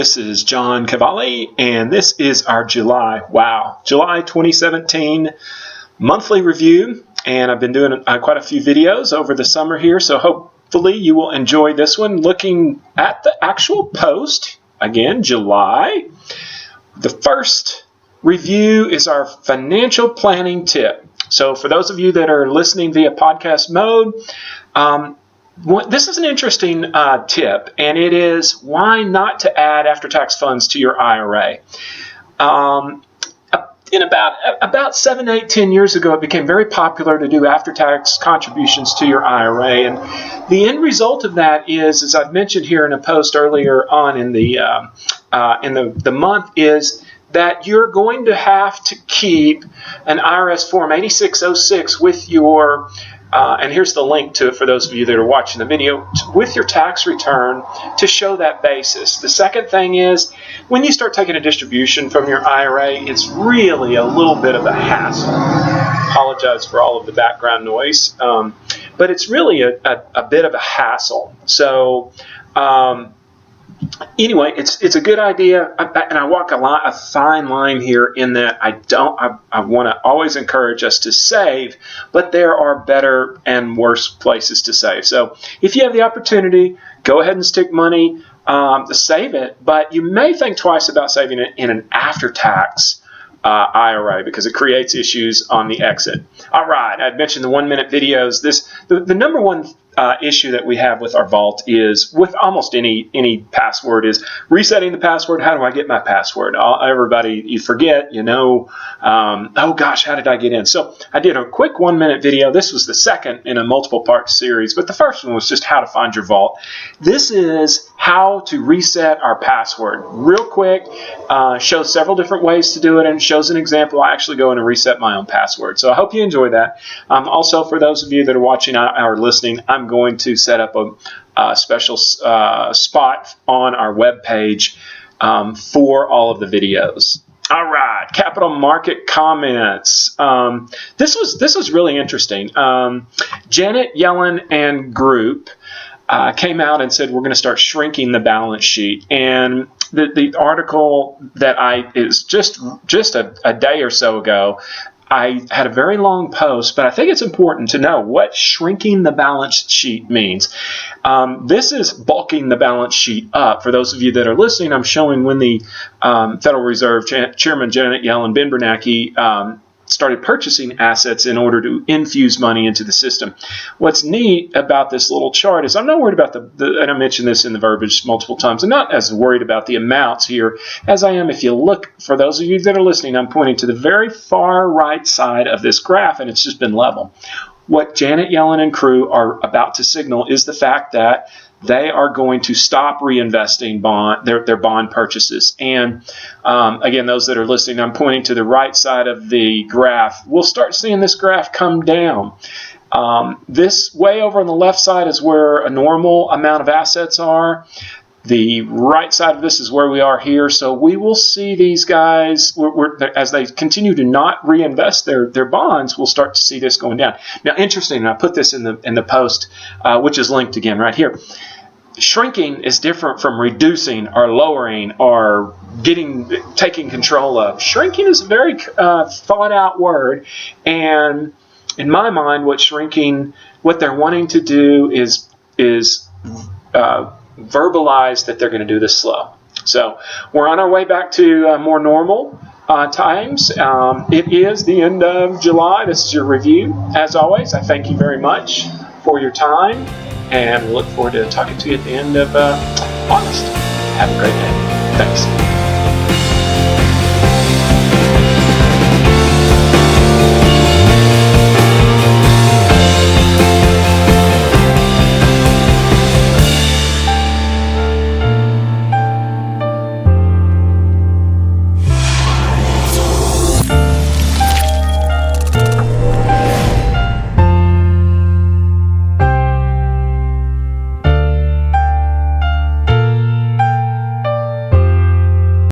This is John Kvale, and this is our July 2017 monthly review. And I've been doing quite a few videos over the summer here, so hopefully you will enjoy this one. Looking at the actual post, again, July. The first review is our financial planning tip. So for those of you that are listening via podcast mode, this is an interesting tip, and it is why not to add after-tax funds to your IRA. In about 7, 8, 10 years ago, it became very popular to do after-tax contributions to your IRA, and the end result of that is, as I've mentioned here in a post earlier on in the month, is that you're going to have to keep an IRS Form 8606 with your and here's the link to it for those of you that are watching the video, with your tax return to show that basis. The second thing is, when you start taking a distribution from your IRA, it's really a little bit of a hassle. I apologize for all of the background noise, but it's really a bit of a hassle. So anyway, it's a good idea, and I walk a fine line here in that I want to always encourage us to save, but there are better and worse places to save. So if you have the opportunity, go ahead and stick money to save it, but you may think twice about saving it in an after-tax IRA because it creates issues on the exit. All right, I've mentioned the 1-minute videos. The number one issue that we have with our vault is, with almost any password, is resetting the password. How do I get my password? Everybody, you forget, oh gosh, how did I get in? So I did a quick 1-minute video. This was the second in a multiple part series, but the first one was just how to find your vault. This is how to reset our password. Real quick, shows several different ways to do it, and shows an example. I actually go in and reset my own password. So I hope you enjoy that. Also, for those of you that are watching or listening, I'm going to set up a special spot on our web page for all of the videos. All right, capital market comments. This was really interesting. Janet Yellen and group came out and said we're going to start shrinking the balance sheet, and the article that is just a day or so ago, I had a very long post, but I think it's important to know what shrinking the balance sheet means. This is bulking the balance sheet up. For those of you that are listening, I'm showing when the Federal Reserve Chairman Janet Yellen, Ben Bernanke, started purchasing assets in order to infuse money into the system. What's neat about this little chart is I'm not worried about and I mentioned this in the verbiage multiple times, I'm not as worried about the amounts here as I am if you look, for those of you that are listening, I'm pointing to the very far right side of this graph, and it's just been level. What Janet Yellen and crew are about to signal is the fact that they are going to stop reinvesting their bond purchases. And again, those that are listening, I'm pointing to the right side of the graph. We'll start seeing this graph come down. This way over on the left side is where a normal amount of assets are. The right side of this is where we are here. So we will see these guys, as they continue to not reinvest their bonds, we'll start to see this going down. Now, interesting, and I put this in the post, which is linked again right here. Shrinking is different from reducing or lowering or taking control of. Shrinking is a very thought out word, and in my mind, what they're wanting to do is verbalize that they're going to do this slow. So we're on our way back to more normal times. It is the end of July. This is your review. As always, I thank you very much for your time, and we look forward to talking to you at the end of August. Have a great day. Thanks.